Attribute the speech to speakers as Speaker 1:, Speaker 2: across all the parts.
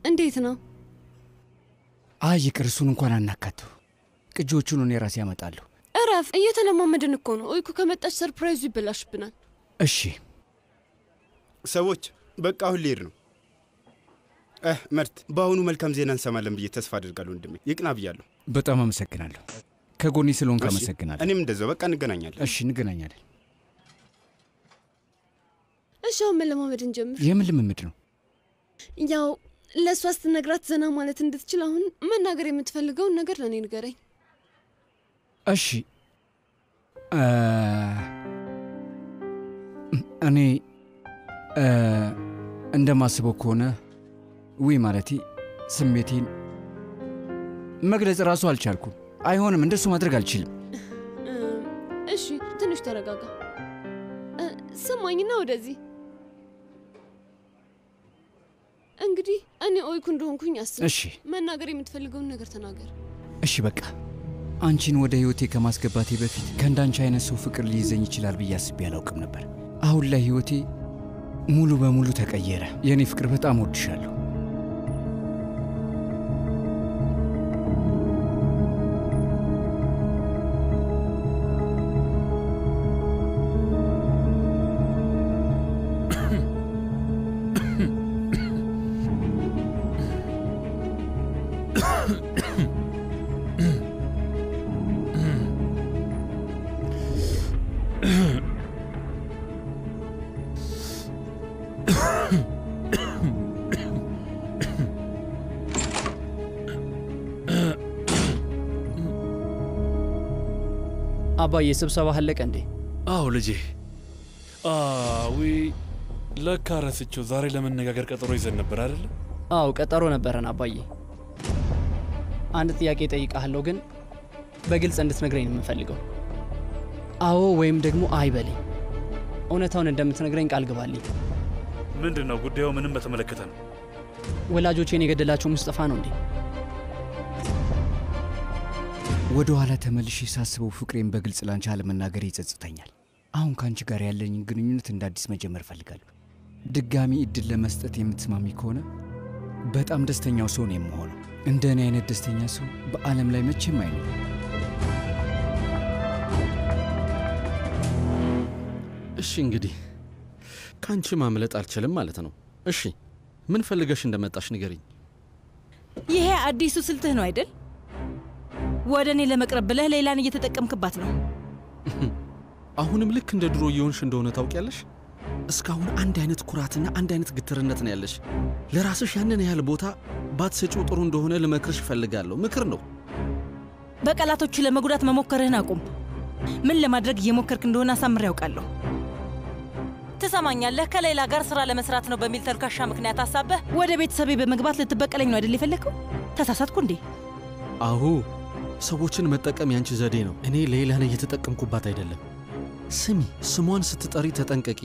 Speaker 1: እንዴት ነው?
Speaker 2: አይ ይቅርሱን እንኳን አናካተው። ቅጆቹን እኔ ራሴ ያመጣለሁ።
Speaker 1: እረፍ፣ እየተለማመድን እኮ ነው። ኦይኩ ከመጣች ሰርፕራይዙ ይበላሽብናል።
Speaker 2: እሺ
Speaker 3: ሰዎች በቃ አሁን ልሄድ ነው። መርት በአሁኑ መልካም ዜና እንሰማለን ብዬ ተስፋ አድርጋለሁ። ወንድሜ ይቅና ብያለሁ።
Speaker 2: በጣም አመሰግናለሁ። ከጎኔ ስለሆንክ አመሰግናለሁ።
Speaker 3: እኔም እንደዛው። በቃ እንገናኛለን።
Speaker 2: እሺ እንገናኛለን።
Speaker 1: እሺ አሁን መለማመድ እንጀምር።
Speaker 2: የምን ልምምድ ነው?
Speaker 1: ያው ለእሷ ስትነግራት ዘና ማለት እንድትችል አሁን መናገር የምትፈልገውን ነገር ለእኔ ንገረኝ።
Speaker 2: እሺ እኔ እንደማስበው ከሆነ ማለቴ ስሜቴን መግለጽ ራሱ አልቻልኩም። አይሆንም፣ እንደሱ ማድረግ አልችልም።
Speaker 1: እሺ ትንሽ ተረጋጋ። ስማኝና ወደዚህ እንግዲህ እኔ ኦይኩ እንደሆንኩኝ አስብ።
Speaker 2: እሺ
Speaker 1: መናገር የምትፈልገውን ነገር ተናገር።
Speaker 2: እሺ በቃ አንቺን ወደ ህይወቴ ከማስገባቴ በፊት ከእንዳንቺ አይነት ሰው ፍቅር ሊይዘኝ ይችላል ብዬ አስቤ አላውቅም ነበር። አሁን ላይ ህይወቴ ሙሉ በሙሉ ተቀየረ። የኔ ፍቅር በጣም ወድሻለሁ።
Speaker 4: አባዬ ስብሰባ አለቀ እንዴ?
Speaker 5: አዎ ልጄ። ለካ ረስቼው። ዛሬ ለመነጋገር ቀጠሮ ይዘን ነበር አይደል?
Speaker 4: አዎ ቀጠሮ ነበረን አባዬ። አንድ ጥያቄ ጠይቃለሁ ግን በግልጽ እንድትነግረኝ ነው የምፈልገው። አዎ ወይም ደግሞ አይ በለኝ። እውነታውን እንደምትነግረኝ ቃል ግባልኝ።
Speaker 5: ምንድነው ጉዳዩ? ምንም በተመለከተ ነው።
Speaker 4: ወላጆቼን የገደላቸው ሙስጠፋ ነው እንዴ?
Speaker 2: ወደ ኋላ ተመልሼ ሳስበው ፍቅሬን በግልጽ ላንቺ አለመናገር ይጸጽተኛል። አሁን ካንቺ ጋር ያለኝን ግንኙነት እንደ አዲስ መጀመር ፈልጋለሁ። ድጋሚ እድል ለመስጠት የምትስማሚ ከሆነ በጣም ደስተኛው ሰው ነው የምሆነው። እንደ እኔ አይነት ደስተኛ ሰው በዓለም ላይ መቼም አይኖርም።
Speaker 6: እሺ እንግዲህ ካንቺ ማምለጥ አልችልም ማለት ነው። እሺ ምን ፈልገሽ እንደመጣሽ ንገሪኝ።
Speaker 7: ይሄ አዲሱ ስልትህ ነው አይደል? ወደ እኔ ለመቅረብ ብለህ ሌላን እየተጠቀምክባት ነው።
Speaker 6: አሁንም ልክ እንደ ድሮ እየሆንሽ እንደሆነ ታውቂያለሽ። እስካሁን አንድ አይነት ኩራትና አንድ አይነት ግትርነት ነው ያለሽ። ለራስሽ ያንን ያህል ቦታ ባትሰጪው ጥሩ እንደሆነ ልመክርሽ እፈልጋለሁ። ምክር ነው።
Speaker 7: በቃላቶቹ ለመጉዳት መሞከርህን አቁም። ምን ለማድረግ እየሞከርክ እንደሆነ አሳምሬ ያውቃለሁ። ትሰማኛለህ? ከሌላ ጋር ስራ ለመስራት ነው በሚል ተልካሻ ምክንያት አሳበህ ወደ ቤተሰቤ በመግባት ልትበቀለኝ ነው አይደል የፈለግከው? ተሳሳትኩ እንዴ?
Speaker 6: አሁ ሰዎችን መጠቀም ያንቺ ዘዴ ነው። እኔ ሌላን እየተጠቀምኩባት አይደለም። ስሚ፣ ስሟን ስትጠሪ ተጠንቀቂ።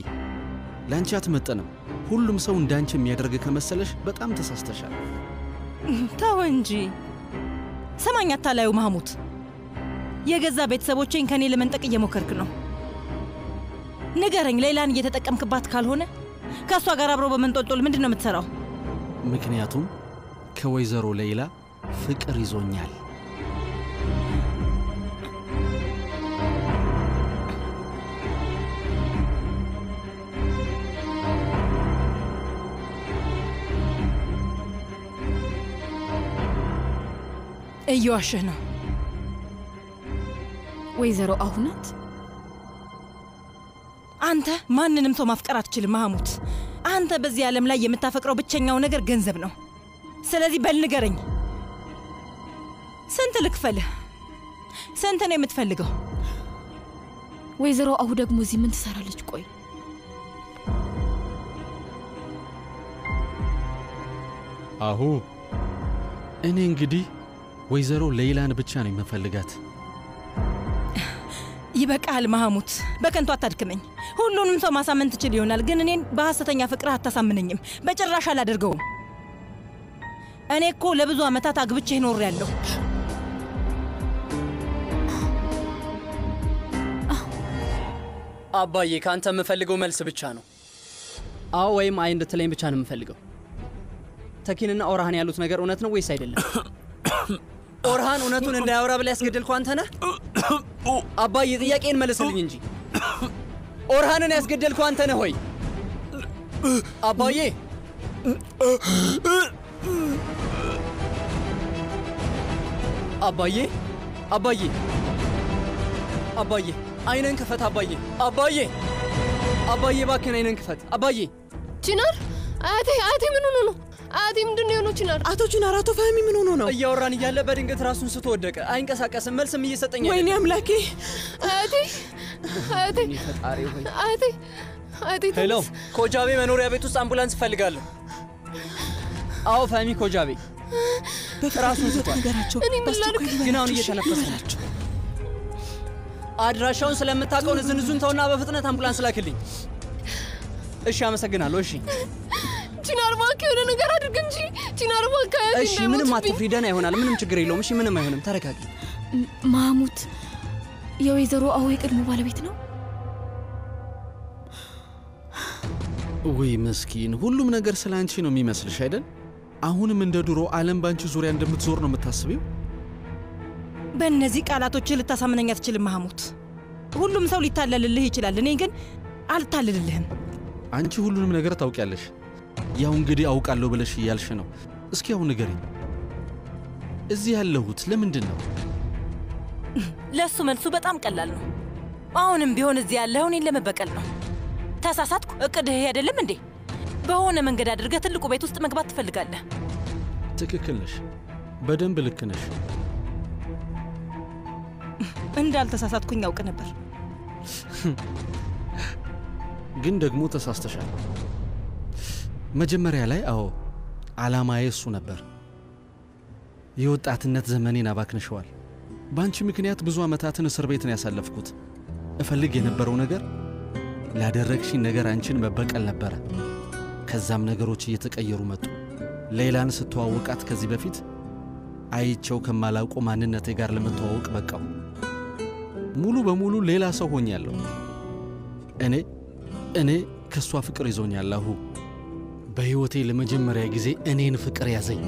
Speaker 6: ላንቺ አትመጠንም። ሁሉም ሰው እንዳንቺ የሚያደርግ ከመሰለሽ በጣም ተሳስተሻል።
Speaker 7: ተው እንጂ። ሰማኝ አታላዩ ማህሙት፣ የገዛ ቤተሰቦቼን ከኔ ለመንጠቅ እየሞከርክ ነው። ንገረኝ፣ ሌላን እየተጠቀምክባት ካልሆነ ከሷ ጋር አብሮ በመንጦልጦል ምንድነው የምትሰራው?
Speaker 6: ምክንያቱም ከወይዘሮ ሌላ ፍቅር ይዞኛል።
Speaker 7: እየዋሸህ ነው።
Speaker 1: ወይዘሮ አሁናት
Speaker 7: አንተ ማንንም ሰው ማፍቀር አትችልም ማህሙት። አንተ በዚህ ዓለም ላይ የምታፈቅረው ብቸኛው ነገር ገንዘብ ነው። ስለዚህ በል ንገረኝ፣ ስንት ልክፈልህ? ስንት ነው የምትፈልገው?
Speaker 1: ወይዘሮ አሁ ደግሞ እዚህ ምን ትሰራለች? ቆይ
Speaker 6: አሁ እኔ እንግዲህ ወይዘሮ ሌላን ብቻ ነው የምፈልጋት።
Speaker 7: ይበቃል ማህሙት፣ በከንቱ አታድክመኝ። ሁሉንም ሰው ማሳመን ትችል ይሆናል፣ ግን እኔን በሐሰተኛ ፍቅርህ አታሳምነኝም። በጭራሽ አላደርገውም። እኔ እኮ ለብዙ ዓመታት አግብቼ ኖሬያለሁ።
Speaker 4: አባዬ ካንተ የምፈልገው መልስ ብቻ ነው። አዎ ወይም አይ እንድትለኝ ብቻ ነው የምፈልገው። ተኪንና ኦርሃን ያሉት ነገር እውነት ነው ወይስ አይደለም? ኦርሃን እውነቱን እንዳያወራ ብላ ያስገደልከው አንተ ነህ? አባዬ ጥያቄን መልስልኝ እንጂ ኦርሃንን ያስገደልከው አንተ ነህ ወይ? አባዬ አባዬ አባዬ አባዬ አይነን ክፈት አባዬ አባዬ አባዬ እባክህን አይነን ክፈት አባዬ።
Speaker 1: ቺናር አያቴ ምን ሆኖ ነው? አያቴ ምንድን ነው የሆነው? ቺናር
Speaker 7: አቶ ቺናር አቶ ፋህሚ ምን ሆኖ ነው?
Speaker 4: እያወራን እያለ በድንገት ራሱን ስቶ ወደቀ። አይንቀሳቀስም፣ መልስም እየሰጠኝ
Speaker 7: ወይኔ አምላኬ!
Speaker 1: አያቴ
Speaker 4: ፈጣሪ ሆይ
Speaker 1: አያቴ
Speaker 4: ሄሎ፣ ኮጃቤ መኖሪያ ቤት ውስጥ አምቡላንስ እፈልጋለሁ። አዎ ፋህሚ ኮጃቤ ራሱን ስቷል።
Speaker 1: እኔ ምን ላድርግ?
Speaker 4: ግን አሁን እየተነፈሰ ናቸው። አድራሻውን ስለምታውቀው ንዝንዙን ተውና በፍጥነት አምቡላንስ ላክልኝ። እሺ አመሰግናለሁ። እሺ
Speaker 1: ቺናር እባክህ የሆነ ነገር አድርግ እንጂ ቺናር እባክህ።
Speaker 4: እሺ ምንም አትፍሪ፣ ደህና ይሆናል። ምንም ችግር የለውም። እሺ ምንም አይሆንም። ተረጋጊ።
Speaker 8: ማህሙት የወይዘሮ አዎ የቀድሞ ባለቤት ነው?
Speaker 6: ወይ መስኪን፣ ሁሉም ነገር ስለ አንቺ ነው የሚመስልሽ አይደል? አሁንም እንደ ድሮ ዓለም ባንቺ ዙሪያ እንደምትዞር ነው የምታስቢው?
Speaker 7: በእነዚህ ቃላቶች ልታሳምነኝ አትችልም ማህሙት። ሁሉም ሰው ሊታለልልህ ይችላል፣ እኔ ግን አልታለልልህም።
Speaker 6: አንቺ ሁሉንም ነገር ታውቂያለሽ። ያው እንግዲህ አውቃለሁ ብለሽ እያልሽ ነው። እስኪ አሁን ንገሪኝ፣ እዚህ ያለሁት ለምንድን ነው?
Speaker 7: ለሱ መልሱ በጣም ቀላል ነው። አሁንም ቢሆን እዚህ ያለኸው እኔን ለመበቀል ነው። ተሳሳትኩ? እቅድህ አይደለም እንዴ? በሆነ መንገድ አድርገህ ትልቁ ቤት ውስጥ መግባት ትፈልጋለህ።
Speaker 6: ትክክል ነሽ፣ በደንብ ልክ ነሽ።
Speaker 7: እንዳልተሳሳትኩኝ ያውቅ ነበር፣
Speaker 6: ግን ደግሞ ተሳስተሻል። መጀመሪያ ላይ አዎ ዓላማዬ እሱ ነበር። የወጣትነት ዘመኔን አባክንሸዋል። በአንቺ ምክንያት ብዙ ዓመታትን እስር ቤት ነው ያሳለፍኩት። እፈልግ የነበረው ነገር ላደረግሽኝ ነገር አንቺን መበቀል ነበረ። ከዛም ነገሮች እየተቀየሩ መጡ። ሌላን ስተዋወቃት ከዚህ በፊት አይቼው ከማላውቀው ማንነቴ ጋር ለመተዋወቅ በቃው። ሙሉ በሙሉ ሌላ ሰው ሆኛለሁ። እኔ ከሷ ፍቅር ይዞኛል። አሁ በሕይወቴ ለመጀመሪያ ጊዜ እኔን ፍቅር ያዘኝ።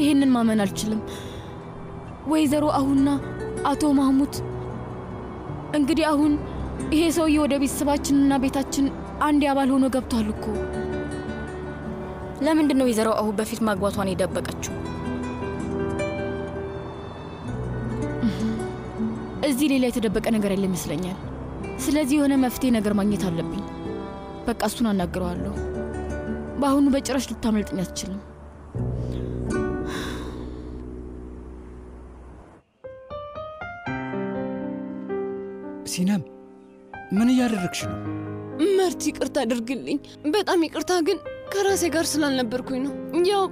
Speaker 8: ይህንን ማመን አልችልም። ወይዘሮ አሁንና አቶ ማህሙት እንግዲህ አሁን ይሄ ሰውዬ ወደ ቤተሰባችንና ቤታችን አንድ አባል ሆኖ ገብቷል እኮ።
Speaker 9: ለምንድን ነው ወይዘሮ አሁን በፊት ማግባቷን የደበቀችው?
Speaker 8: እዚህ ሌላ የተደበቀ ነገር ያለ ይመስለኛል። ስለዚህ የሆነ መፍትሄ ነገር ማግኘት አለብኝ። በቃ እሱን አናግረዋለሁ። በአሁኑ በጭራሽ ልታመልጥኝ አትችልም።
Speaker 2: ሲናም ምን እያደረግሽ ነው?
Speaker 1: መርት ይቅርታ አድርግልኝ። በጣም ይቅርታ፣ ግን ከራሴ ጋር ስላልነበርኩኝ ነው። ያው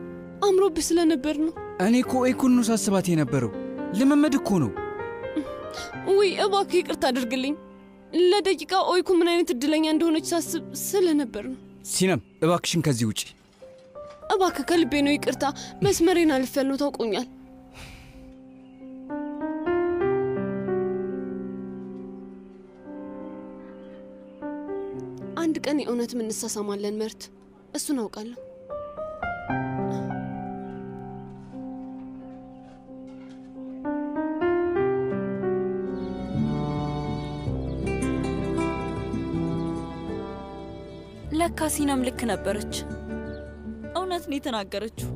Speaker 1: አምሮብህ ስለነበር ነው።
Speaker 2: እኔ እኮ ኤኩኑ ሳስባት የነበረው ልምምድ እኮ ነው።
Speaker 1: ውይ እባክህ ይቅርታ አድርግልኝ። ለደቂቃ ኦይኩ ምን አይነት እድለኛ እንደሆነች ሳስብ ስለነበር ነው።
Speaker 2: ሲናም እባክሽን ከዚህ ውጪ።
Speaker 1: እባክህ ከልቤ ነው ይቅርታ። መስመሬን አልፌያለሁ፣ ታውቆኛል። አንድ ቀን የእውነት እንሳሳማለን መርት፣ እሱን አውቃለሁ።
Speaker 9: ለካ ሲናም ልክ ነበረች። እውነት ነው የተናገረችው።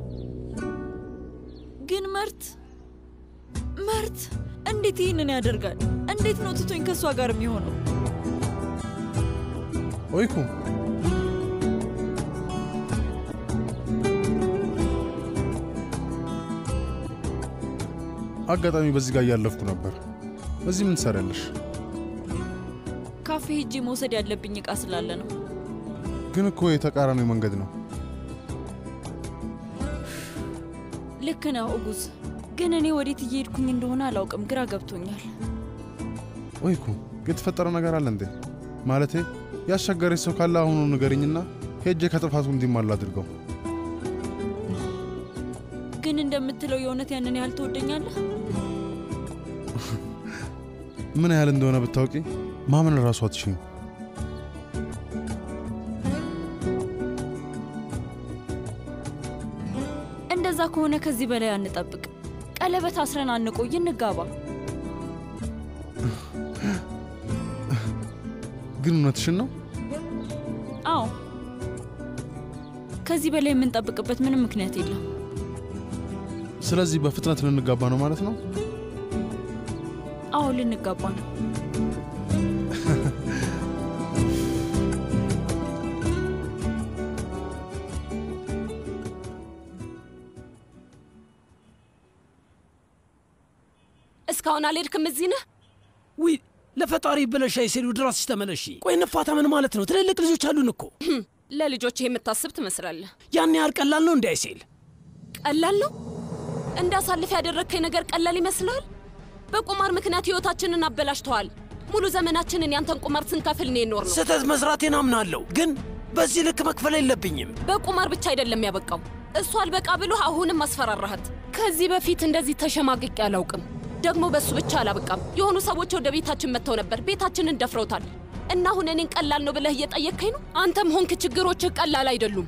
Speaker 9: ግን መርት እንዴት ይህንን ያደርጋል? እንዴት ነው ትቶኝ ከእሷ ጋር የሚሆነው?
Speaker 10: ኦይኩ አጋጣሚ በዚህ ጋር እያለፍኩ ነበር። እዚህ ምን ትሰሪያለሽ?
Speaker 9: ካፌ ሄጄ መውሰድ ያለብኝ ዕቃ ስላለ ነው።
Speaker 10: ግን እኮ የተቃራኒው መንገድ ነው።
Speaker 9: ልክ ነው ኦጉስ፣ ግን እኔ ወዴት እየሄድኩኝ እንደሆነ አላውቅም። ግራ ገብቶኛል።
Speaker 10: ኦይኩ የተፈጠረ ነገር አለ እንዴ? ማለቴ ያስቸገረሽ ሰው ካለ አሁኑ ንገሪኝና ሄጄ ከጥፋቱ እንዲማላ አድርገው።
Speaker 9: ግን እንደምትለው የእውነት ያንን ያህል ትወደኛለህ?
Speaker 10: ምን ያህል እንደሆነ ብታውቂ ማመን ራሱ አትችይም።
Speaker 9: እንደዛ ከሆነ ከዚህ በላይ አንጠብቅ። ቀለበት አስረን አንቆይ፣ እንጋባ።
Speaker 10: ግን እውነትሽን ነው?
Speaker 9: አዎ፣ ከዚህ በላይ የምንጠብቅበት ምንም ምክንያት የለም።
Speaker 10: ስለዚህ በፍጥነት ልንጋባ ነው ማለት ነው?
Speaker 9: አዎ፣ ልንጋባ ነው።
Speaker 11: እስካሁን አልሄድክም? እዚህ ነህ?
Speaker 12: ውይ ለፈጣሪ ብለሽ አይሴሉ ድራስሽ ተመለሺ። ቆይ እንፋታ ምን ማለት ነው? ትልልቅ ልጆች አሉን እኮ።
Speaker 11: ለልጆች የምታስብ ትመስላለህ።
Speaker 12: ያን ያህል ቀላል ነው እንዴ አይሴል?
Speaker 11: ቀላል ነው? እንዳሳልፍ ያደረግከኝ ነገር ቀላል ይመስላል? በቁማር ምክንያት ህይወታችንን አበላሽተዋል። ሙሉ ዘመናችንን ያንተን ቁማር ስንከፍል ነው የኖርነው።
Speaker 12: ስህተት መስራቴን አምናለሁ፣ ግን በዚህ ልክ መክፈል የለብኝም።
Speaker 11: በቁማር ብቻ አይደለም ያበቃው። እሱ አልበቃ ብሎ አሁንም አስፈራራሃት። ከዚህ በፊት እንደዚህ ተሸማቅቄ አላውቅም። ደግሞ በሱ ብቻ አላበቃም። የሆኑ ሰዎች ወደ ቤታችን መጥተው ነበር፣ ቤታችንን ደፍረውታል። እና አሁን እኔን ቀላል ነው ብለህ እየጠየቅከኝ ነው? አንተም ሆንክ ችግሮችህ ቀላል አይደሉም።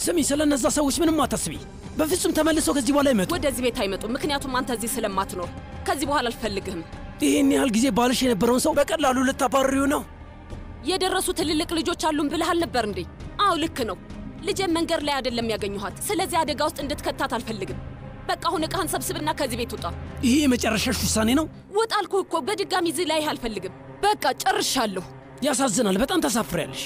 Speaker 12: ስሚ፣ ስለነዛ ሰዎች ምንም አታስቢ። በፍጹም ተመልሰው ከዚህ በኋላ አይመጡም።
Speaker 11: ወደዚህ ቤት አይመጡም፣ ምክንያቱም አንተ እዚህ ስለማትኖር። ከዚህ በኋላ አልፈልግህም።
Speaker 12: ይህን ያህል ጊዜ ባልሽ የነበረውን ሰው በቀላሉ ልታባርሪው ነው?
Speaker 11: የደረሱ ትልልቅ ልጆች አሉን ብለህ አልነበር እንዴ? አዎ ልክ ነው። ልጄን መንገድ ላይ አይደለም ያገኘኋት። ስለዚህ አደጋ ውስጥ እንድትከታት አልፈልግም። በቃ አሁን ዕቃህን ሰብስብና ከዚህ ቤት ውጣ።
Speaker 12: ይሄ የመጨረሻሽ ውሳኔ ነው?
Speaker 11: ውጣ አልኩህ እኮ። በድጋሚ እዚህ ላይ አልፈልግም። በቃ ጨርሻለሁ።
Speaker 12: ያሳዝናል። በጣም ታሳፍሪያለሽ።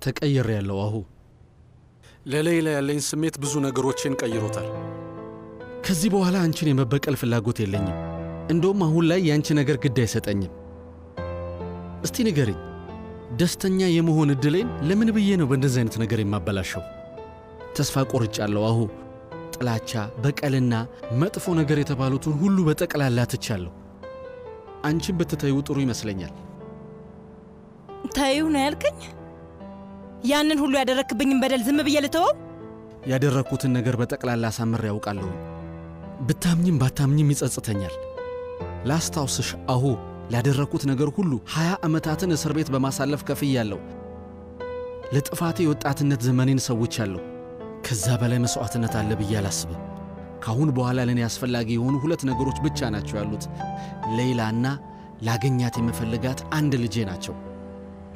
Speaker 6: ተቀይሬያለሁ። አሁ ለሌላ ያለኝ ስሜት ብዙ ነገሮችን ቀይሮታል። ከዚህ በኋላ አንቺን የመበቀል ፍላጎት የለኝም። እንደውም አሁን ላይ ያንቺ ነገር ግድ አይሰጠኝም። እስቲ ንገሪኝ፣ ደስተኛ የመሆን እድሌን ለምን ብዬ ነው በእንደዚህ አይነት ነገር የማበላሸው? ተስፋ ቆርጫለሁ። አሁ ጥላቻ፣ በቀልና መጥፎ ነገር የተባሉትን ሁሉ በጠቅላላ ትቻለሁ። አንቺን ብትተዩ ጥሩ ይመስለኛል።
Speaker 7: ታዩ ነው ያልከኝ? ያንን ሁሉ ያደረክብኝን በደል ዝም ብዬ ልተወው?
Speaker 6: ያደረኩትን ነገር በጠቅላላ አሳምሬ ያውቃለሁ። ብታምኝም ባታምኝም ይጸጽተኛል። ላስታውስሽ አሁ ላደረኩት ነገር ሁሉ 20 ዓመታትን እስር ቤት በማሳለፍ ከፍያለሁ። ለጥፋቴ የወጣትነት ዘመኔን ሰውቻለሁ። ከዛ በላይ መስዋዕትነት አለ ብዬ አላስብም። ካሁን በኋላ ለኔ አስፈላጊ የሆኑ 2 ነገሮች ብቻ ናቸው ያሉት። ሌላና ላገኛት የምፈልጋት አንድ ልጄ ናቸው።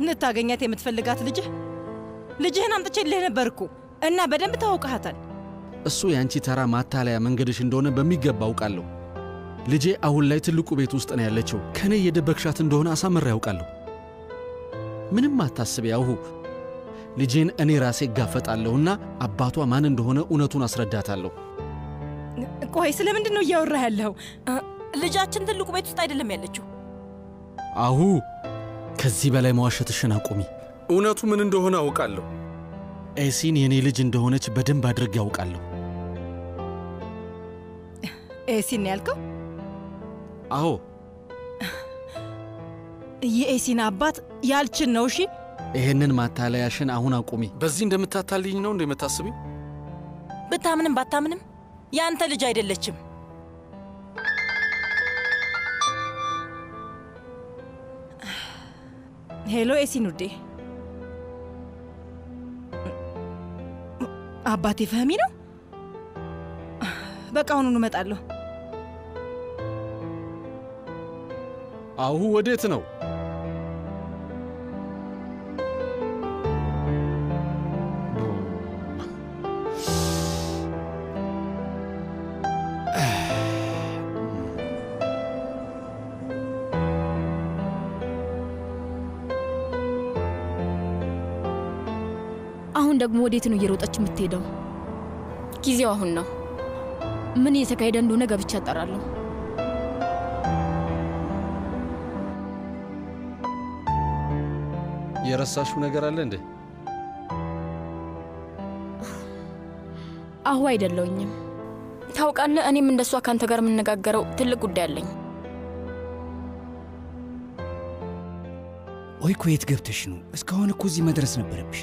Speaker 7: ልታገኛት የምትፈልጋት ልጅህን አምጥቼልህ ነበርኩ እና በደንብ ታውቃታል።
Speaker 6: እሱ ያንቺ ተራ ማታለያ መንገድሽ እንደሆነ በሚገባ አውቃለሁ። ልጄ አሁን ላይ ትልቁ ቤት ውስጥ ነው ያለችው። ከኔ የደበቅሻት እንደሆነ አሳምሬ ያውቃለሁ። ምንም አታስቢ አሁ ልጄን እኔ ራሴ እጋፈጣለሁና አባቷ ማን እንደሆነ እውነቱን አስረዳታለሁ።
Speaker 7: ቆይ ስለምንድን ነው እያወራህ ያለኸው? ልጃችን ትልቁ ቤት ውስጥ አይደለም ያለችው።
Speaker 6: አሁ ከዚህ በላይ መዋሸትሽን አቁሚ። እውነቱ ምን እንደሆነ አውቃለሁ። ኤሲን የኔ ልጅ እንደሆነች በደንብ አድርጌ ያውቃለሁ።
Speaker 7: ኤሲን ያልከው?
Speaker 6: አዎ፣
Speaker 7: የኤሲን አባት ያልችን ነው። እሺ፣
Speaker 6: ይሄንን ማታለያሽን አሁን አቁሚ። በዚህ እንደምታታልኝ ነው እንደምታስቢው?
Speaker 7: ብታምንም ባታምንም ያንተ ልጅ አይደለችም። ሄሎ ኤሲን ውዴ። አባቴ ፈህሚ ነው? በቃ አሁኑኑ እመጣለሁ።
Speaker 6: አሁ ወዴት ነው?
Speaker 8: አሁን ደግሞ ወዴት ነው እየሮጠች የምትሄደው?
Speaker 11: ጊዜው አሁን ነው።
Speaker 8: ምን እየተካሄደ እንደሆነ ገብቻ አጣራለሁ።
Speaker 6: የረሳሽው ነገር አለ እንዴ?
Speaker 8: አሁ አይደለውኝም። ታውቃለህ፣ እኔም እንደሷ ካንተ ጋር የምነጋገረው ትልቅ ጉዳይ አለኝ።
Speaker 2: ኦይኮ የት ገብተሽ ነው? እስካሁን እኮ እዚህ መድረስ ነበረብሽ።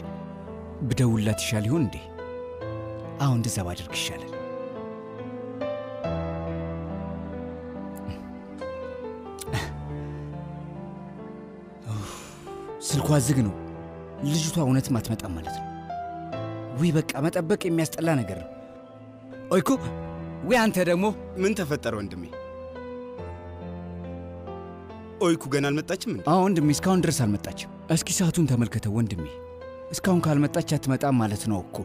Speaker 2: ብደውላት ይሻል ይሆን እንዴ? አሁን እንደዛ ባደርግ ይሻላል። ስልኳ ዝግ ነው። ልጅቷ እውነትም አትመጣም ማለት ነው። ወይ በቃ መጠበቅ የሚያስጠላ ነገር ነው። ኦይኮ ወይ አንተ ደግሞ
Speaker 3: ምን ተፈጠረ ወንድሜ? ኦይኩ ገና አልመጣችም እንዴ?
Speaker 2: አዎ ወንድሜ፣ እስካሁን ድረስ አልመጣችም። እስኪ ሰዓቱን ተመልከተው ወንድሜ። እስካሁን ካልመጣች አትመጣም ማለት ነው እኮ።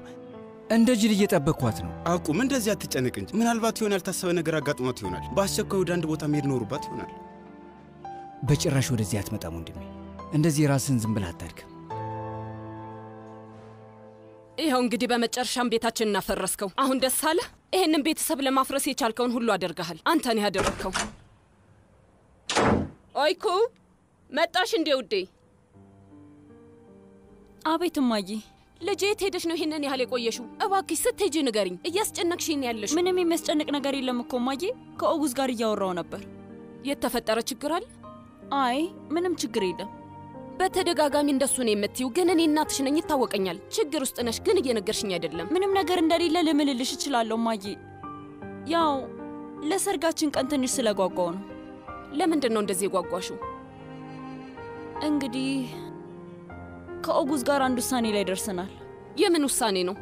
Speaker 2: እንደ ጅል እየጠበቅኳት ነው።
Speaker 3: አቁም፣ እንደዚህ አትጨነቅ እንጂ። ምናልባት ይሆን ያልታሰበ ነገር አጋጥሟት ይሆናል። በአስቸኳይ ወደ አንድ ቦታ መሄድ ኖሩባት ይሆናል።
Speaker 2: በጭራሽ ወደዚህ አትመጣም ወንድሜ። እንደዚህ ራስን ዝም ብለህ አታድርግ።
Speaker 11: ይኸው እንግዲህ በመጨረሻም ቤታችንን እናፈረስከው። አሁን ደስ አለ? ይህንን ቤተሰብ ለማፍረስ የቻልከውን ሁሉ አደርገሃል። አንተ ነህ ያደረግከው። ኦይኩ መጣሽ እንዴ ውዴ?
Speaker 9: አቤት እማዬ።
Speaker 11: ልጄ የት ሄደሽ ነው ይሄንን ያህል የቆየሽው? እባክሽ ስትሄጂ ንገሪኝ። እያስጨነቅሽኝ ያለሽ።
Speaker 9: ምንም የሚያስጨንቅ ነገር የለም እኮ እማዬ። ከኦጉዝ ጋር እያወራው ነበር።
Speaker 11: የተፈጠረ ችግር አለ?
Speaker 9: አይ ምንም ችግር የለም።
Speaker 11: በተደጋጋሚ እንደሱ ነው የምትይው፣ ግን እኔ እናትሽ ነኝ፣ ይታወቀኛል። ችግር ውስጥ ነሽ፣ ግን እየነገርሽኝ አይደለም።
Speaker 9: ምንም ነገር እንደሌለ ልምልልሽ እችላለሁ እማዬ። ያው ለሰርጋችን ቀን ትንሽ ስለጓጓው ነው።
Speaker 11: ለምንድን ነው እንደዚህ የጓጓሽው?
Speaker 9: እንግዲህ ከኦጉዝ ጋር አንድ ውሳኔ ላይ ደርሰናል።
Speaker 11: የምን ውሳኔ ነው?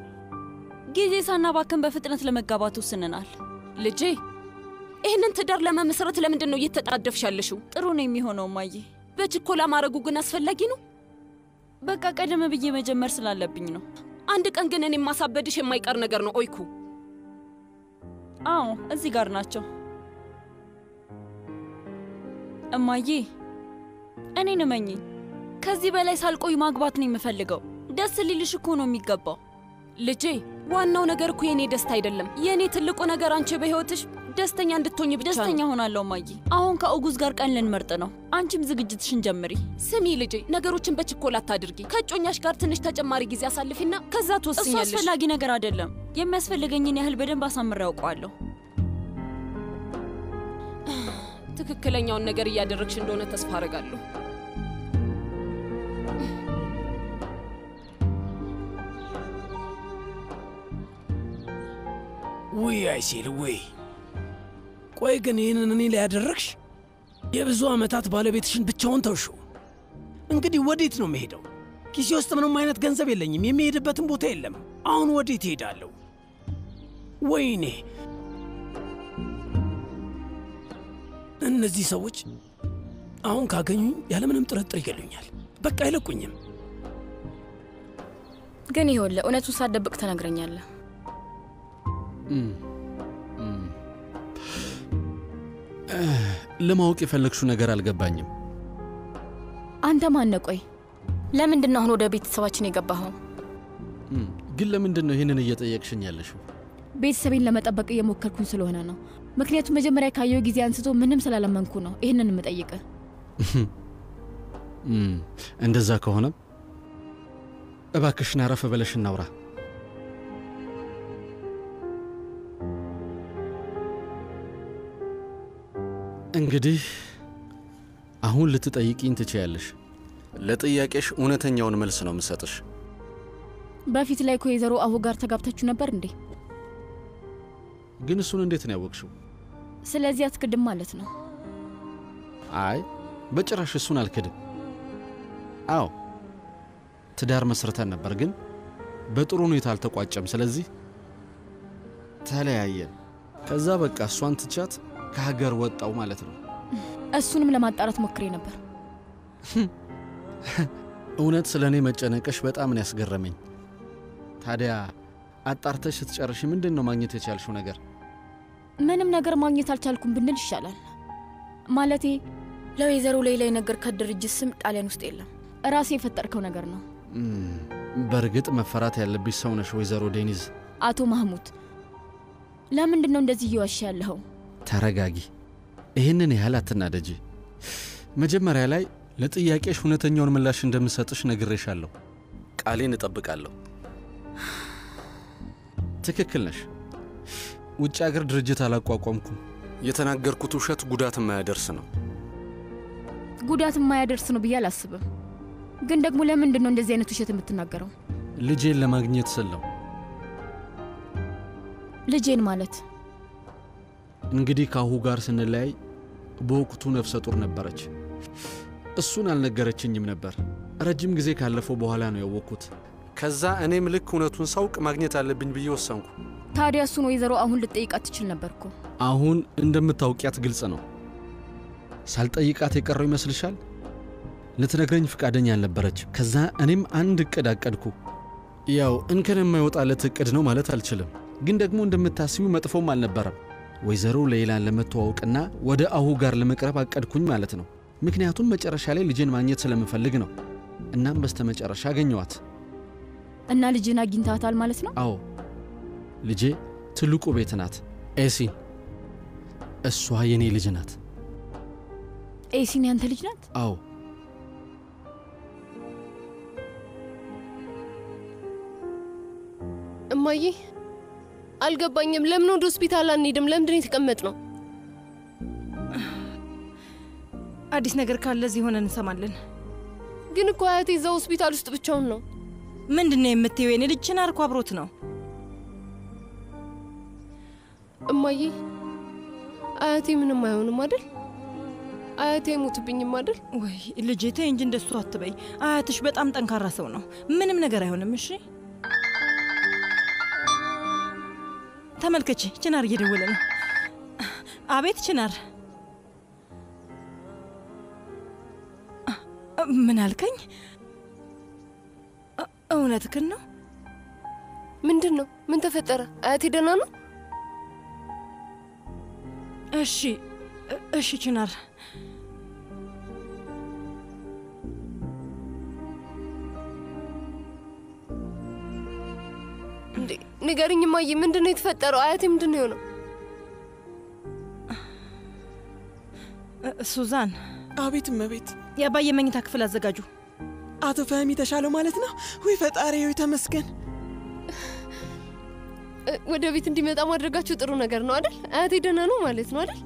Speaker 9: ጊዜ ሳናባክን በፍጥነት ለመጋባት ወስነናል።
Speaker 11: ልጄ ይህንን ትዳር ለመመስረት ለምንድን ነው እየተጣደፍሽ ያለሽው?
Speaker 9: ጥሩ ነው የሚሆነው እማዬ።
Speaker 11: በችኮላ ማድረጉ ግን አስፈላጊ ነው?
Speaker 9: በቃ ቀደም ብዬ መጀመር ስላለብኝ ነው።
Speaker 11: አንድ ቀን ግን እኔ ማሳበድሽ የማይቀር ነገር ነው ኦይኩ።
Speaker 9: አዎ እዚህ ጋር ናቸው። እማዬ እኔን እመኚኝ። ከዚህ በላይ ሳልቆይ ማግባት ነው የምፈልገው። ደስ ሊልሽ እኮ ነው የሚገባው።
Speaker 11: ልጄ ዋናው ነገር እኮ የኔ ደስታ አይደለም። የኔ ትልቁ ነገር አንቺ በህይወትሽ ደስተኛ እንድትሆኝ ብቻ ነው።
Speaker 9: ደስተኛ ሆናለሁ እማዬ። አሁን ከኦጉዝ ጋር ቀን ልንመርጥ ነው። አንቺም ዝግጅትሽን ጀምሪ።
Speaker 11: ስሚ ልጄ፣ ነገሮችን በችኮላ አታድርጊ። ከእጮኛሽ ጋር ትንሽ ተጨማሪ ጊዜ አሳልፊና ከዛ ትወስኛለሽ።
Speaker 9: እሱ አስፈላጊ ነገር አይደለም። የሚያስፈልገኝን ያህል በደንብ አሳምሬ ያውቀዋለሁ።
Speaker 11: ትክክለኛውን ነገር እያደረግሽ እንደሆነ ተስፋ አደርጋለሁ።
Speaker 12: ውይ አይሲል ውይ። ቆይ ግን ይህንን እኔ ላይ ያደረግሽ? የብዙ ዓመታት ባለቤትሽን ብቻውን ተውሽው። እንግዲህ ወዴት ነው መሄደው? ኪሴ ውስጥ ምንም አይነት ገንዘብ የለኝም። የሚሄድበትም ቦታ የለም። አሁን ወዴት እሄዳለሁ? ወይኔ እነዚህ ሰዎች አሁን ካገኙኝ ያለምንም ጥርጥር ይገሉኛል። በቃ አይለቁኝም።
Speaker 8: ግን ይኸውልህ እውነቱን ሳትደብቅ ትነግረኛለህ።
Speaker 6: ለማወቅ የፈለግሽው ነገር አልገባኝም።
Speaker 8: አንተ ማን ነህ? ቆይ ለምንድን ነው አሁን ወደ ቤተሰባችን የገባኸው?
Speaker 6: ግን ለምንድን ነው ይህንን እየጠየቅሽኝ ያለሽው?
Speaker 8: ቤተሰቤን ለመጠበቅ እየሞከርኩኝ ስለሆነ ነው። ምክንያቱም መጀመሪያ ካየው ጊዜ አንስቶ ምንም ስላላመንኩ ነው ይህንን የምጠይቅህ።
Speaker 6: እንደዛ ከሆነም እባክሽን አረፍ በለሽ እናውራ። እንግዲህ አሁን ልትጠይቂኝ ትችያለሽ። ለጥያቄሽ እውነተኛውን መልስ ነው የምሰጥሽ።
Speaker 8: በፊት ላይ ከወይዘሮ አሁ ጋር ተጋብታችሁ ነበር እንዴ?
Speaker 6: ግን እሱን እንዴት ነው ያወቅሽው?
Speaker 8: ስለዚህ አትክድም ማለት ነው?
Speaker 6: አይ በጭራሽ እሱን አልክድም። አዎ ትዳር መስርተን ነበር፣ ግን በጥሩ ሁኔታ አልተቋጨም። ስለዚህ ተለያየን። ከዛ በቃ እሷን ትቻት ከሀገር ወጣው ማለት ነው።
Speaker 8: እሱንም ለማጣራት ሞክሬ ነበር።
Speaker 6: እውነት ስለ እኔ መጨነቀሽ በጣም ነው ያስገረመኝ። ታዲያ አጣርተሽ ስትጨርሽ ምንድን ነው ማግኘት የቻልሽው ነገር?
Speaker 8: ምንም ነገር ማግኘት አልቻልኩም ብንል ይሻላል። ማለቴ ለወይዘሮ ሌላ የነገርካት ድርጅት ስም ጣሊያን ውስጥ የለም። ራሴ የፈጠርከው ነገር ነው።
Speaker 6: በእርግጥ መፈራት ያለብሽ ሰው ነሽ ወይዘሮ ዴኒዝ።
Speaker 8: አቶ ማህሙድ ለምንድን ነው እንደዚህ እየዋሽ ያለኸው?
Speaker 6: ተረጋጊ። ይህንን ያህል አትናደጂ። መጀመሪያ ላይ ለጥያቄሽ እውነተኛውን ምላሽ እንደምሰጥሽ ነግሬሻለሁ። ቃሌን እጠብቃለሁ። ትክክል ነሽ። ውጭ ሀገር ድርጅት አላቋቋምኩም። የተናገርኩት ውሸት ጉዳት የማያደርስ ነው።
Speaker 8: ጉዳት የማያደርስ ነው ብዬ አላስብም። ግን ደግሞ ለምንድን ነው እንደዚህ አይነት ውሸት የምትናገረው?
Speaker 6: ልጄን ለማግኘት ስለው።
Speaker 8: ልጄን ማለት
Speaker 6: እንግዲህ ካሁ ጋር ስንለያይ በወቅቱ ነፍሰ ጡር ነበረች። እሱን አልነገረችኝም ነበር። ረጅም ጊዜ ካለፈው በኋላ ነው ያወቅኩት። ከዛ እኔም ልክ እውነቱን ሳውቅ ማግኘት አለብኝ ብዬ ወሰንኩ።
Speaker 8: ታዲያ እሱን ወይዘሮ አሁን ልጠይቃት ትችል ነበር እኮ።
Speaker 6: አሁን እንደምታውቂያት ግልጽ ነው። ሳልጠይቃት የቀረው ይመስልሻል? ልትነግረኝ ፍቃደኛ አልነበረች። ከዛ እኔም አንድ እቅድ አቀድኩ። ያው እንከን የማይወጣለት እቅድ ነው ማለት አልችልም፣ ግን ደግሞ እንደምታስቢው መጥፎም አልነበረም። ወይዘሮ ሌላን ለመተዋወቅና ወደ አሁ ጋር ለመቅረብ አቀድኩኝ ማለት ነው። ምክንያቱም መጨረሻ ላይ ልጄን ማግኘት ስለምፈልግ ነው። እናም በስተመጨረሻ አገኘዋት።
Speaker 8: እና ልጅን አግኝታታል ማለት ነው?
Speaker 6: አዎ፣ ልጄ ትልቁ ቤት ናት። ኤሲን፣ እሷ የኔ ልጅ ናት።
Speaker 8: ኤሲን ያንተ ልጅ ናት?
Speaker 6: አዎ።
Speaker 1: እማዬ አልገባኝም። ለምን ወደ ሆስፒታል አንሄድም? ለምንድን ነው የተቀመጥነው?
Speaker 7: አዲስ ነገር ካለ እዚህ ሆነን እንሰማለን።
Speaker 1: ግን እኮ አያቴ እዛ ሆስፒታል ውስጥ ብቻውን ነው።
Speaker 7: ምንድን ነው የምትይው? የኔ ልጅ ችናር እኮ አብሮት ነው።
Speaker 1: እማዬ አያቴ ምንም አይሆንም አይደል? አያቴ አይሞትብኝም አይደል?
Speaker 7: ወይ ልጄ ተይ እንጂ እንደሱ አትበይ። አያትሽ በጣም ጠንካራ ሰው ነው። ምንም ነገር አይሆንም። እሺ ተመልከቺ፣ ችናር እየደወለ ነው። አቤት ችናር። ምን አልከኝ? እውነትህን ነው?
Speaker 1: ምንድን ነው? ምን ተፈጠረ? አያቴ ደህና ነው?
Speaker 7: እሺ እሺ ችናር።
Speaker 1: ንገሪኝ እማዬ፣ ምንድን ነው የተፈጠረው? አያቴ ምንድን ነው የሆነው?
Speaker 7: ሱዛን።
Speaker 12: አቤት እመቤት።
Speaker 7: የአባዬ መኝታ ክፍል አዘጋጁ።
Speaker 12: አቶ ፈህሚ ተሻለው ማለት ነው? ወይ ፈጣሪ ሆይ ተመስገን።
Speaker 1: ወደ ቤት እንዲመጣ ማድረጋችሁ ጥሩ ነገር ነው አይደል? አያቴ ደህና ነው ማለት ነው አይደል?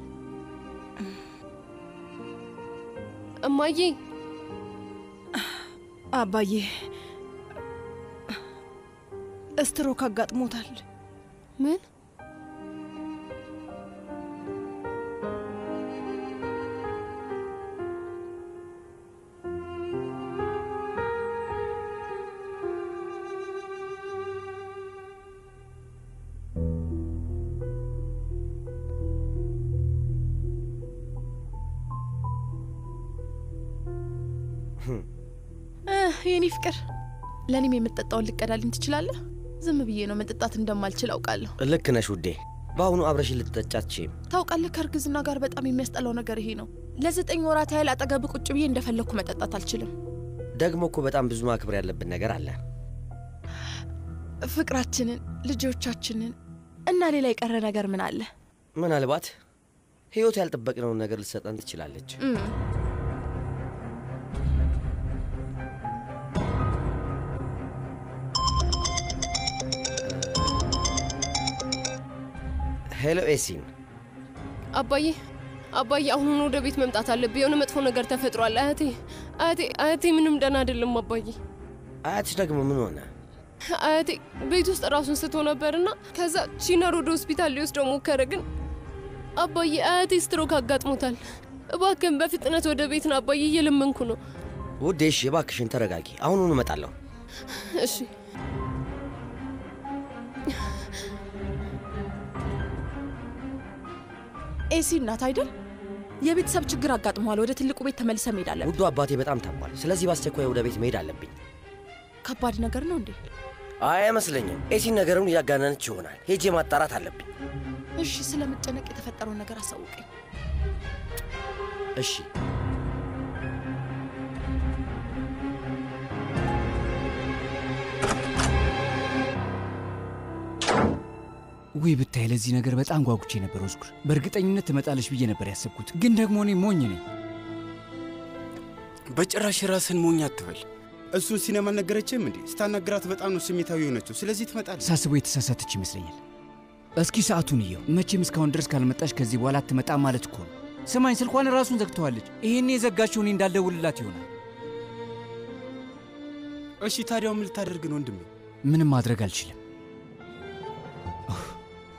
Speaker 1: እማዬ።
Speaker 7: አባዬ ስትሮክ አጋጥሞታል።
Speaker 1: ምን?
Speaker 13: የኔ ፍቅር፣ ለኔም የምትጠጣውን ልቀዳልኝ ትችላለህ? ዝም ብዬ ነው መጠጣት እንደማልችል አውቃለሁ።
Speaker 14: ልክ ነሽ ውዴ። በአሁኑ አብረሽ ልትጠጫች
Speaker 13: ታውቃለህ፣ ከእርግዝና ጋር በጣም የሚያስጠላው ነገር ይሄ ነው። ለ9 ወራት ያህል አጠገብ ቁጭ ብዬ እንደፈለግኩ መጠጣት አልችልም።
Speaker 14: ደግሞ እኮ በጣም ብዙ ማክበር ያለብን ነገር አለ።
Speaker 13: ፍቅራችንን፣ ልጆቻችንን እና ሌላ የቀረ ነገር ምን አለ?
Speaker 14: ምናልባት ህይወት ያልጠበቅነውን ነገር ልትሰጠን ትችላለች። ሄሎ ኤሲን።
Speaker 1: አባዬ አሁን ወደ ቤት መምጣት አለብህ። የሆነ መጥፎ ነገር ተፈጥሯል። አያቴ ምንም ደህና አይደለም አባዬ።
Speaker 14: አያትሽ ደግሞ ምን ሆነ?
Speaker 1: አያቴ ቤት ውስጥ ራሱን ስቶ ነበርና ከዛ ቺናር ወደ ሆስፒታል ሊወስደው ሞከረ። ግን አባዬ አያቴ ስትሮክ አጋጥሞታል። እባክህን በፍጥነት ወደ ቤት ና አባዬ፣ እየለመንኩ ነው።
Speaker 14: ውዴ እሺ እባክሽን ተረጋጊ። አሁኑኑ እመጣለሁ።
Speaker 1: እሺ
Speaker 13: ኤሲ እናት አይደል? የቤተሰብ ችግር አጋጥሟል። ወደ ትልቁ ቤት ተመልሰ መሄድ አለብን።
Speaker 14: ውዱ አባቴ በጣም ታሟል። ስለዚህ በአስቸኳይ ወደ ቤት መሄድ አለብኝ።
Speaker 13: ከባድ ነገር ነው እንዴ?
Speaker 14: አይ አይመስለኝም። ኤሲን ነገሩን እያጋነነች ይሆናል። ሄጄ ማጣራት አለብኝ።
Speaker 13: እሺ ስለመጨነቅ የተፈጠረውን ነገር አሳውቀኝ።
Speaker 14: እሺ
Speaker 2: ወይ ብታይ፣ ለዚህ ነገር በጣም ጓጉቼ ነበር ወዝኩር። በእርግጠኝነት ትመጣለች ብዬ ነበር ያሰብኩት፣ ግን ደግሞ እኔ ሞኝ ነኝ።
Speaker 3: በጭራሽ ራስን ሞኝ አትበል። እሱን ሲነማ ነገረችም እንዴ? ስታናግራት በጣም ነው ስሜታዊ የሆነችው። ስለዚህ ትመጣለች።
Speaker 2: ሳስበው የተሳሳተች ይመስለኛል። እስኪ ሰዓቱን እየው። መቼም እስካሁን ድረስ ካልመጣሽ ከዚህ በኋላ አትመጣም ማለት እኮ ነው። ስማኝ፣ ስልኳን ራሱን ዘግተዋለች። ይሄኔ የዘጋችው እኔ እንዳልደውልላት ይሆናል።
Speaker 3: እሺ ታዲያው ምን ልታደርግ ነው ወንድሜ?
Speaker 2: ምንም ማድረግ አልችልም።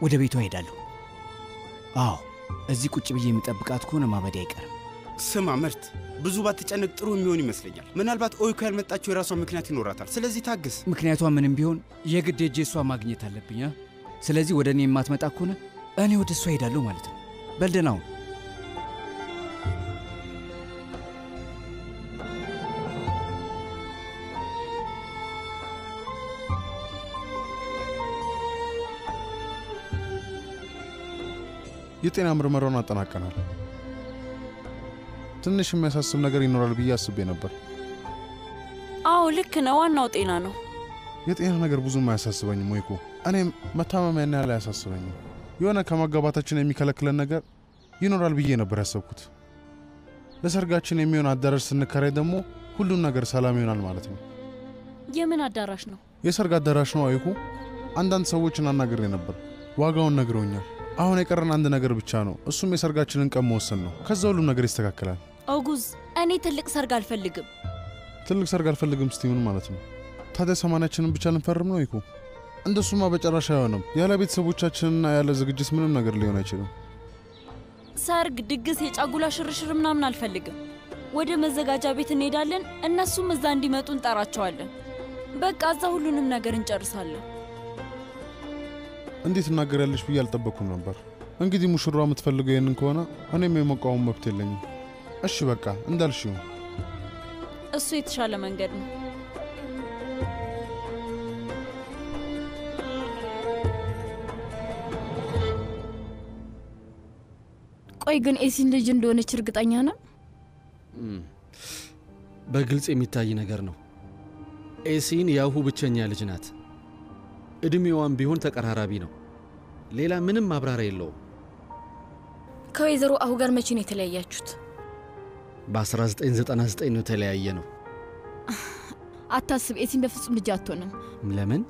Speaker 2: ወደ ቤቷ ሄዳለሁ። አዎ እዚህ ቁጭ ብዬ የሚጠብቃት ከሆነ ማበዴ አይቀርም።
Speaker 3: ስማ መርት፣ ብዙ ባትጨነቅ ጥሩ የሚሆን ይመስለኛል። ምናልባት ኦይኮ ያልመጣችው የራሷ ምክንያት ይኖራታል። ስለዚህ ታግስ።
Speaker 2: ምክንያቷ ምንም ቢሆን የግድ ሄጄ እሷ ማግኘት አለብኝ። ስለዚህ ወደ እኔ የማትመጣ ከሆነ እኔ ወደ እሷ ሄዳለሁ ማለት ነው። በልደናው
Speaker 10: የጤና ምርመራውን አጠናቀናል። ትንሽ የሚያሳስብ ነገር ይኖራል ብዬ አስቤ ነበር።
Speaker 9: አዎ ልክ ነው። ዋናው ጤና ነው።
Speaker 10: የጤና ነገር ብዙም አያሳስበኝም ወይኮ። እኔም መታመሚያና ያለ አያሳስበኝም። የሆነ ከመጋባታችን የሚከለክለን ነገር ይኖራል ብዬ ነበር ያሰብኩት። ለሰርጋችን የሚሆን አዳራሽ ስንከራይ ደግሞ ሁሉን ነገር ሰላም ይሆናል ማለት ነው።
Speaker 9: የምን አዳራሽ ነው?
Speaker 10: የሰርግ አዳራሽ ነው ወይኮ። አንዳንድ ሰዎችን አናግሬ ነበር፣ ዋጋውን ነግረውኛል። አሁን የቀረን አንድ ነገር ብቻ ነው። እሱም የሰርጋችንን ቀን መወሰን ነው። ከዛ ሁሉም ነገር ይስተካከላል።
Speaker 9: ኦጉዝ፣ እኔ ትልቅ ሰርግ አልፈልግም።
Speaker 10: ትልቅ ሰርግ አልፈልግም እስቲ ምን ማለት ነው? ታዲያ ሰማንያችንን ብቻ ልንፈርም ነው ይኩ? እንደሱማ በጨራሽ አይሆንም። ያለ ቤተሰቦቻችንና ያለ ዝግጅት ምንም ነገር ሊሆን አይችልም።
Speaker 9: ሰርግ፣ ድግስ፣ የጫጉላ ሽርሽር ምናምን አልፈልግም። ወደ መዘጋጃ ቤት እንሄዳለን፣ እነሱም እዛ እንዲመጡ እንጠራቸዋለን። በቃ እዛ ሁሉንም ነገር እንጨርሳለን።
Speaker 10: እንዴት እናገራለሽ ብዬ አልጠበቅኩም ነበር። እንግዲህ ሙሽራው የምትፈልገው ይሄንን ከሆነ እኔም የመቃወም መብት የለኝም። እሺ በቃ እንዳልሽው።
Speaker 9: እሱ የተሻለ መንገድ ነው።
Speaker 8: ቆይ ግን ኤሲን ልጅ እንደሆነች እርግጠኛ ነው?
Speaker 6: በግልጽ የሚታይ ነገር ነው። ኤሲን ያሁ ብቸኛ ልጅ ናት። እድሜዋም ቢሆን ተቀራራቢ ነው። ሌላ ምንም ማብራሪያ የለውም።
Speaker 8: ከወይዘሮ አሁ ጋር መቼ ነው የተለያያችሁት?
Speaker 6: በ1999 ነው የተለያየ ነው።
Speaker 8: አታስብ፣ ኤሲን በፍጹም ልጅ አትሆንም።
Speaker 6: ለምን?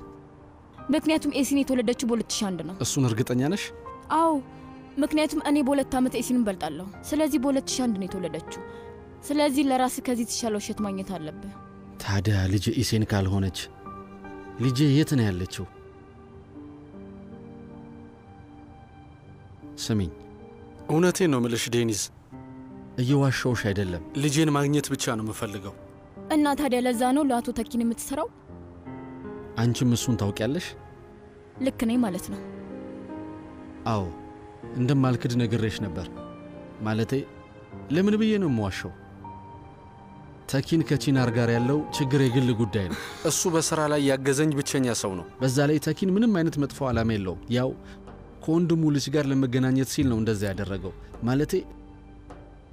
Speaker 8: ምክንያቱም ኤሲን የተወለደችው በ2001 ነው።
Speaker 6: እሱን እርግጠኛ ነሽ?
Speaker 8: አዎ፣ ምክንያቱም እኔ በ2 ዓመት ኤሲንን በልጣለሁ። ስለዚህ በ2001 ነው የተወለደችው። ስለዚህ ለራስ ከዚህ የተሻለ ውሸት ማግኘት አለብህ።
Speaker 6: ታዲያ ልጅ ኢሴን ካልሆነች ልጄ የት ነው ያለችው? ስሚኝ፣
Speaker 15: እውነቴን ነው ምልሽ ዴኒዝ፣
Speaker 6: እየዋሻውሽ አይደለም።
Speaker 15: ልጄን ማግኘት ብቻ ነው የምፈልገው።
Speaker 8: እና ታዲያ ለዛ ነው ለአቶ ተኪን የምትሰራው?
Speaker 6: አንቺም እሱን ታውቂያለሽ?
Speaker 8: ልክ ነኝ ማለት ነው?
Speaker 6: አዎ፣ እንደማልክድ ነግሬሽ ነበር። ማለቴ ለምን ብዬ ነው የምዋሸው? ተኪን ከቺናር ጋር ያለው ችግር የግል ጉዳይ ነው።
Speaker 15: እሱ በሥራ ላይ ያገዘኝ ብቸኛ ሰው ነው።
Speaker 6: በዛ ላይ ተኪን ምንም አይነት መጥፎ ዓላማ የለውም። ያው ከወንድሙ ልጅ ጋር ለመገናኘት ሲል ነው እንደዛ ያደረገው። ማለቴ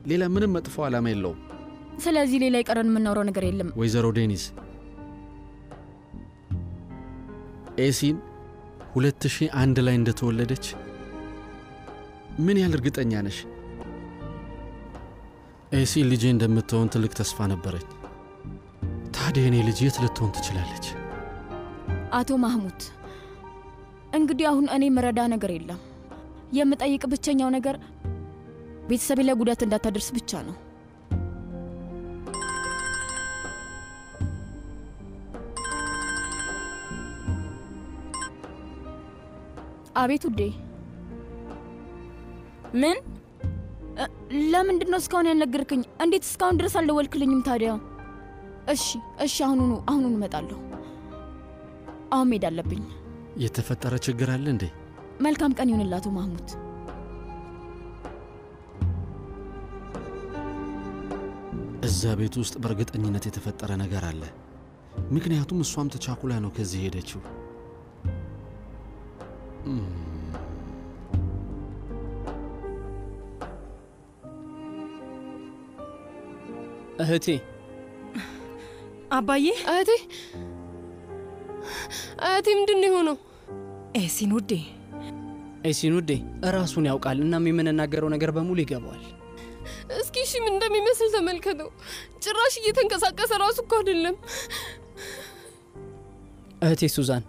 Speaker 6: ሌላ ምንም መጥፎ ዓላማ የለውም።
Speaker 8: ስለዚህ ሌላ ይቀረን የምናወራው ነገር የለም።
Speaker 6: ወይዘሮ ዴኒዝ፣ ኤሲን 2001 ላይ እንደተወለደች ምን ያህል እርግጠኛ ነሽ? ኤሲን ልጄ እንደምትሆን ትልቅ ተስፋ ነበረኝ። ታዲያ እኔ ልጅ የት ልትሆን ትችላለች?
Speaker 8: አቶ ማህሙድ፣ እንግዲህ አሁን እኔ መረዳ ነገር የለም። የምጠይቅ ብቸኛው ነገር ቤተሰቤ ላይ ጉዳት እንዳታደርስ ብቻ ነው። አቤት ውዴ። ምን? ለምንድን ነው እስካሁን ያልነገርከኝ? እንዴት እስካሁን ድረስ አልደወልክልኝም ታዲያ? እሺ አሁኑኑ እመጣለሁ። አሁን መሄድ አለብኝ።
Speaker 6: የተፈጠረ ችግር አለ እንዴ?
Speaker 8: መልካም ቀን ይሁንላቱ ማህሙድ።
Speaker 6: እዛ ቤት ውስጥ በእርግጠኝነት የተፈጠረ ነገር አለ። ምክንያቱም እሷም ተቻኩላ ነው ከዚህ ሄደችው።
Speaker 4: እህቴ።
Speaker 7: አባዬ።
Speaker 1: እህቴ ምንድን ነው የሆነው?
Speaker 7: ኤሲን ውዴ።
Speaker 4: ኤሲን ውዴ እራሱን ያውቃል። እናም የምንናገረው ነገር በሙሉ ይገባዋል።
Speaker 1: እስኪ እሺ ምን እንደሚመስል ተመልከተው። ጭራሽ እየተንቀሳቀሰ ራሱ እኮ አይደለም።
Speaker 4: እህቴ ሱዛን፣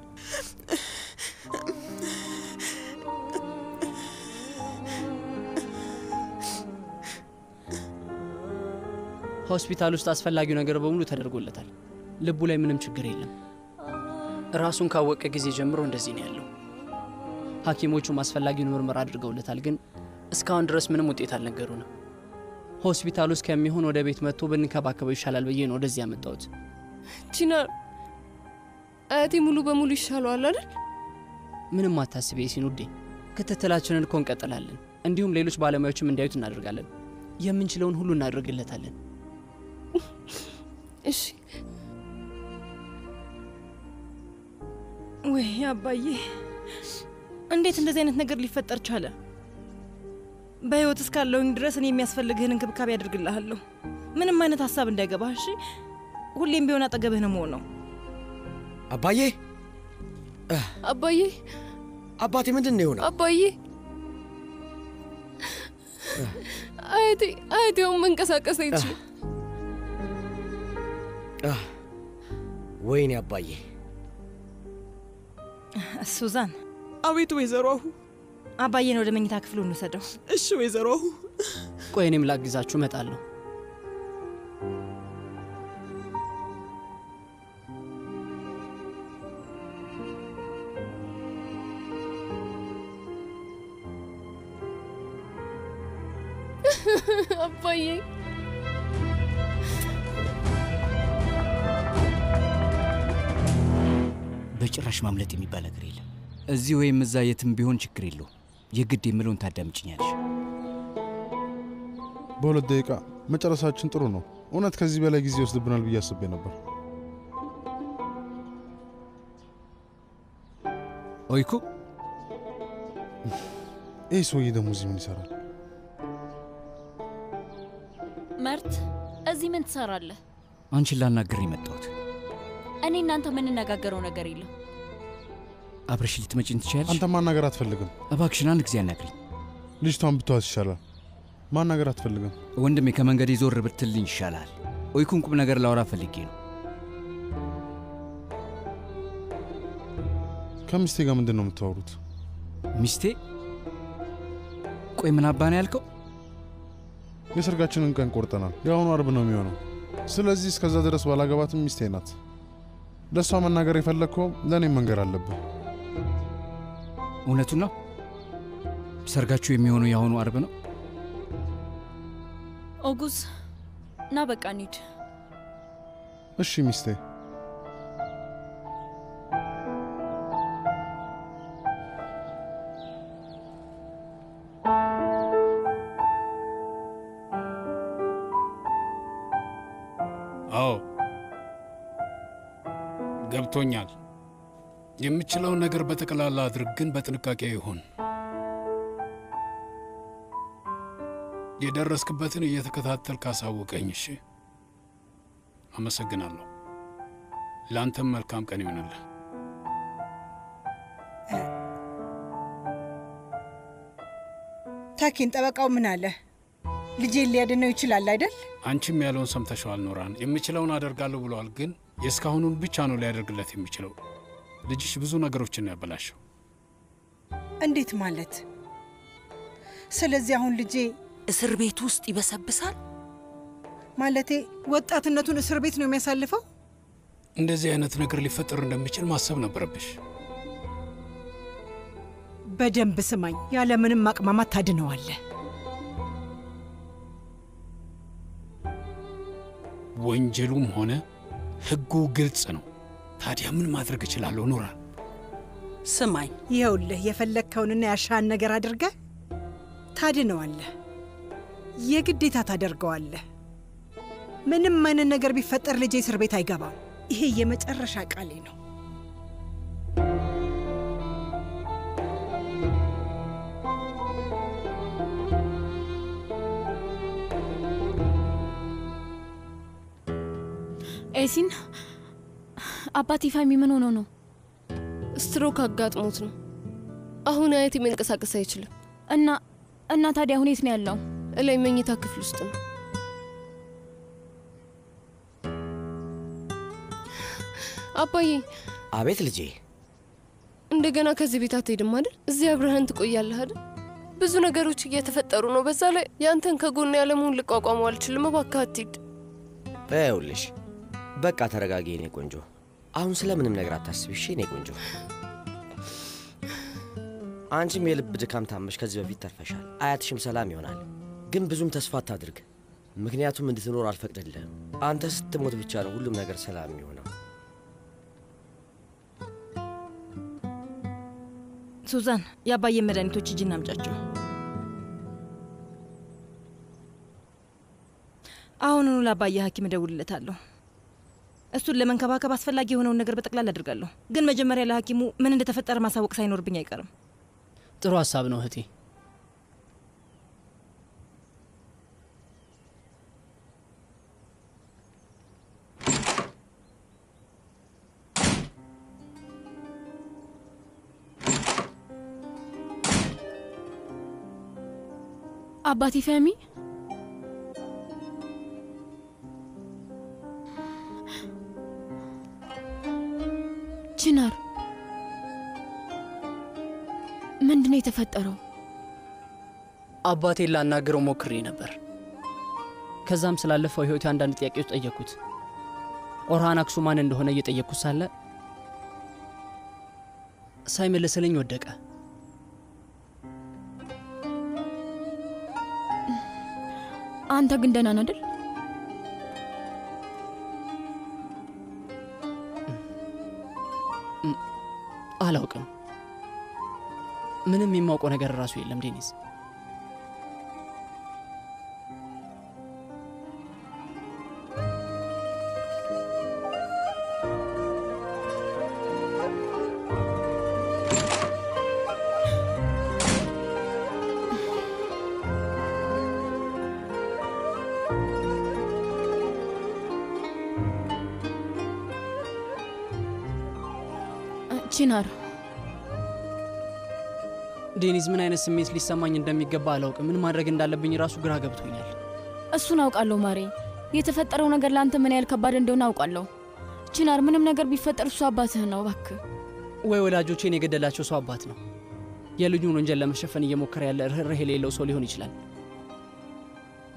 Speaker 4: ሆስፒታል ውስጥ አስፈላጊው ነገር በሙሉ ተደርጎለታል። ልቡ ላይ ምንም ችግር የለም። ራሱን ካወቀ ጊዜ ጀምሮ እንደዚህ ነው ያለው። ሐኪሞቹም አስፈላጊውን ምርመራ አድርገውለታል፣ ግን እስካሁን ድረስ ምንም ውጤት አልነገሩንም። ሆስፒታል ውስጥ ከሚሆን ወደ ቤት መጥቶ ብንከባከበው ይሻላል ብዬ ነው ወደዚህ ያመጣሁት።
Speaker 1: ቺናር፣ አያቴ ሙሉ በሙሉ ይሻለዋል አይደል?
Speaker 4: ምንም አታስቢ ኤሲን ውዴ። ክትትላችንን እኮ እንቀጥላለን። እንዲሁም ሌሎች ባለሙያዎችም እንዲያዩት እናደርጋለን። የምንችለውን ሁሉ እናደርግለታለን።
Speaker 1: እሺ።
Speaker 7: ወይ አባዬ፣ እንዴት እንደዚህ አይነት ነገር ሊፈጠር ቻለ? በህይወት እስካለሁኝ ድረስ እኔ የሚያስፈልግህን እንክብካቤ አድርግልሃለሁ። ምንም አይነት ሀሳብ እንዳይገባህ እሺ? ሁሌም ቢሆን አጠገብህ ነው የምሆነው።
Speaker 14: አባዬ
Speaker 1: አባዬ፣
Speaker 14: አባቴ ምንድን ነው የሆነው?
Speaker 1: አባዬ፣ አያቴው መንቀሳቀስ አይችልም።
Speaker 14: ወይኔ አባዬ።
Speaker 7: ሱዛን።
Speaker 16: አቤት ወይዘሮ አሁ።
Speaker 7: አባዬን ወደ መኝታ ክፍሉ እንውሰደው።
Speaker 16: እሺ ወይዘሮ አሁ።
Speaker 4: ቆይ እኔም ላግዛችሁ እመጣለሁ።
Speaker 1: አባዬ፣
Speaker 2: በጭራሽ ማምለጥ የሚባል ነገር የለም። እዚህ ወይም እዛ የትም ቢሆን ችግር የለው። የግድ የምለውን ታዳምጭኛለሽ።
Speaker 10: በ2 ደቂቃ መጨረሳችን ጥሩ ነው። እውነት ከዚህ በላይ ጊዜ ይወስድብናል ብዬ አስቤ ነበር።
Speaker 2: ኦይኩ፣
Speaker 10: ይህ ሰውዬ ደግሞ እዚህ ምን ይሰራል?
Speaker 9: መርት፣ እዚህ ምን ትሰራለህ?
Speaker 2: አንቺን ላናግር የመጣሁት።
Speaker 9: እኔ እናንተ የምንነጋገረው ነገር የለም።
Speaker 2: አብረሽ ልትመጪኝ ትችያለሽ?
Speaker 10: አንተ ማናገር አትፈልግም?
Speaker 2: እባክሽን አንድ ጊዜ አናግሪኝ።
Speaker 10: ልጅቷን ብትዋት ይሻላል። ማናገር አትፈልግም?
Speaker 2: ወንድሜ፣ ከመንገድ ዞር ብትልኝ ይሻላል። ኦይኩን ቁም ነገር ላወራ ፈልጌ ነው።
Speaker 10: ከሚስቴ ጋር ምንድን ነው የምታወሩት?
Speaker 2: ሚስቴ? ቆይ ምን አባ ነው ያልከው?
Speaker 10: የሰርጋችንን ቀን ቆርጠናል። የአሁኑ አርብ ነው የሚሆነው። ስለዚህ እስከዛ ድረስ ባላገባትም ሚስቴ ናት። ለእሷ መናገር የፈለግከው ለእኔም መንገር አለብህ።
Speaker 2: እውነቱን ነው? ሰርጋችሁ የሚሆነው የአሁኑ አርብ ነው?
Speaker 9: ኦጉዝ፣ ና በቃ እንሂድ።
Speaker 10: እሺ ሚስቴ።
Speaker 17: አዎ ገብቶኛል። የምችለውን ነገር በጠቅላላ አድርግ፣ ግን በጥንቃቄ ይሁን። የደረስክበትን እየተከታተል ካሳውቀኝ። እሺ፣ አመሰግናለሁ። ለአንተም መልካም ቀን ይሆንልህ።
Speaker 18: ታኪን፣ ጠበቃው ምን አለ? ልጄን ሊያድነው ይችላል አይደል?
Speaker 17: አንቺም ያለውን ሰምተሽዋል ኖራን። የምችለውን አደርጋለሁ ብለዋል፣ ግን የእስካሁኑን ብቻ ነው ሊያደርግለት የሚችለው። ልጅሽ ብዙ ነገሮችን ያበላሸው።
Speaker 18: እንዴት ማለት? ስለዚህ አሁን ልጄ
Speaker 19: እስር ቤት ውስጥ ይበሰብሳል?
Speaker 18: ማለቴ ወጣትነቱን እስር ቤት ነው የሚያሳልፈው?
Speaker 17: እንደዚህ አይነት ነገር ሊፈጠር እንደሚችል ማሰብ ነበረብሽ።
Speaker 18: በደንብ ስማኝ፣ ያለምንም ማቅማማት ታድነዋለህ።
Speaker 17: ወንጀሉም ሆነ ሕጉ ግልጽ ነው። ታዲያ ምን ማድረግ እችላለሁ ኖራ?
Speaker 18: ስማኝ፣ ይኸውልህ የፈለግከውንና ያሻን ነገር አድርገህ ታድነዋለህ። የግዴታ ታደርገዋለህ። ምንም አይነት ነገር ቢፈጠር ልጄ እስር ቤት አይገባም። ይሄ የመጨረሻ ቃሌ ነው።
Speaker 8: ኤሲን፣ አባቴ ፋሚ ምን ሆኖ ነው?
Speaker 1: ስትሮክ አጋጥሞት ነው። አሁን አያቴ መንቀሳቀስ አይችልም።
Speaker 8: እና ታዲያ አሁን የት ነው ያለው?
Speaker 1: እላይ መኝታ ክፍል ውስጥ ነው። አባዬ።
Speaker 14: አቤት ልጄ።
Speaker 1: እንደገና ከዚህ ቤት አትሄድም አይደል? እዚህ አብረህን ትቆያለህ አይደል? ብዙ ነገሮች እየተፈጠሩ ነው። በዛ ላይ ያንተን ከጎን ያለመሆን ልቋቋመው አልችልም። እባክህ አትሂድ።
Speaker 14: ይኸውልሽ በቃ ተረጋጊ የኔ ቆንጆ። አሁን ስለምንም ነገር አታስቢ እሺ የኔ ቆንጆ። አንቺም የልብ ድካም ታመሽ ከዚህ በፊት ተርፈሻል። አያትሽም ሰላም ይሆናል። ግን ብዙም ተስፋ አታድርግ፣ ምክንያቱም እንድትኖር አልፈቅድልህም። አንተ ስትሞት ብቻ ነው ሁሉም ነገር ሰላም የሚሆነው።
Speaker 7: ሱዛን የአባዬ መድኃኒቶች እጅና አምጫቸው። አሁኑኑ ለአባዬ ሐኪም እደውልለታለሁ። እሱን ለመንከባከብ አስፈላጊ የሆነውን ነገር በጠቅላላ አድርጋለሁ። ግን መጀመሪያ ለሐኪሙ ምን እንደተፈጠረ ማሳወቅ ሳይኖርብኝ አይቀርም።
Speaker 4: ጥሩ ሀሳብ ነው እህቴ።
Speaker 8: አባቴ ፈሚ ቺናር ምንድነው የተፈጠረው?
Speaker 4: አባቴን ላናግረው ሞክሬ ነበር። ከዛም ስላለፈው ህይወቴ አንዳንድ ጥያቄዎች ጠየቅኩት። ኦርሃን አክሱ ማን እንደሆነ እየጠየቅኩት ሳለ ሳይመልስልኝ ወደቀ።
Speaker 8: አንተ ግን ደህና ነህ አይደል?
Speaker 4: አላውቅም። ምንም የማውቀው ነገር ራሱ የለም ዴኒስ።
Speaker 8: ቺናር
Speaker 4: ዴኒዝ ምን አይነት ስሜት ሊሰማኝ እንደሚገባ አላውቅም። ምን ማድረግ እንዳለብኝ ራሱ ግራ ገብቶኛል።
Speaker 8: እሱን አውቃለሁ ማሬ። የተፈጠረው ነገር ለአንተ ምን ያህል ከባድ እንደሆነ አውቃለሁ። ቺናር ምንም ነገር ቢፈጠር እሱ አባትህ ነው። እባክህ
Speaker 4: ወይ ወላጆቼን የገደላቸው ሰው አባት ነው። የልጁን ወንጀል ለመሸፈን እየሞከረ ያለ ርህራሄ የሌለው ሰው ሊሆን ይችላል።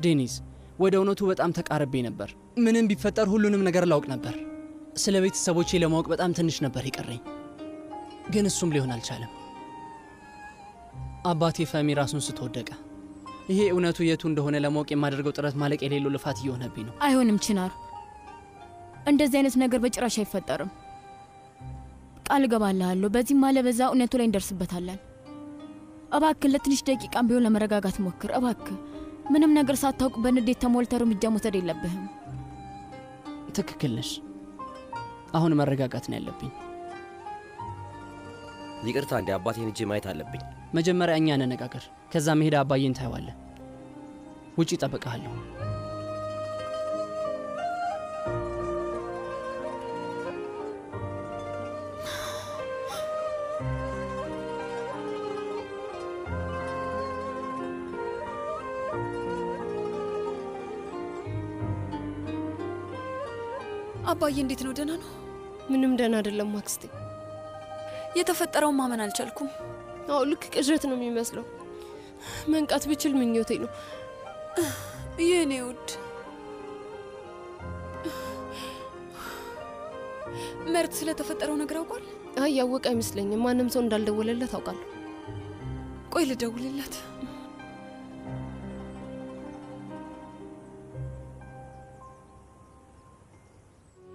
Speaker 4: ዴኒዝ ወደ እውነቱ በጣም ተቃርቤ ነበር። ምንም ቢፈጠር ሁሉንም ነገር ላውቅ ነበር። ስለ ቤተሰቦቼ ለማወቅ በጣም ትንሽ ነበር ይቀረኝ። ግን እሱም ሊሆን አልቻለም። አባቴ ፈሚ ራሱን ስትወደቀ ይሄ እውነቱ የቱ እንደሆነ ለማወቅ የማደርገው ጥረት ማለቅ የሌለው ልፋት እየሆነብኝ ነው።
Speaker 8: አይሆንም ቺናር፣ እንደዚህ አይነት ነገር በጭራሽ አይፈጠርም። ቃል እገባልሃለሁ። በዚህም ማለ በዛ እውነቱ ላይ እንደርስበታለን። እባክህ ለትንሽ ደቂቃም ቢሆን ለመረጋጋት ሞክር። እባክህ ምንም ነገር ሳታውቅ በንዴት ተሞልተህ እርምጃ መውሰድ የለብህም።
Speaker 4: ትክክል ነሽ። አሁን መረጋጋት ነው ያለብኝ።
Speaker 14: ይቅርታ እንዴ አባቴን እጄ ማየት አለብኝ።
Speaker 4: መጀመሪያ እኛ እንነጋገር፣ ከዛ መሄድ አባዬን ታይዋለህ። ውጪ እጠብቅሃለሁ።
Speaker 20: አባዬ እንዴት ነው? ደህና ነው?
Speaker 1: ምንም ደህና አይደለም አክስቴ።
Speaker 20: የተፈጠረውን ማመን አልቻልኩም።
Speaker 1: አዎ ልክ ቅዠት ነው የሚመስለው። መንቃት ብችል ምኞቴ ነው።
Speaker 20: የኔ ውድ መርት ስለተፈጠረው ነገር አውቋል?
Speaker 1: አይ ያወቀ አይመስለኝም። ማንም ሰው እንዳልደወለለት አውቃለሁ።
Speaker 20: ቆይ ልደውልለት።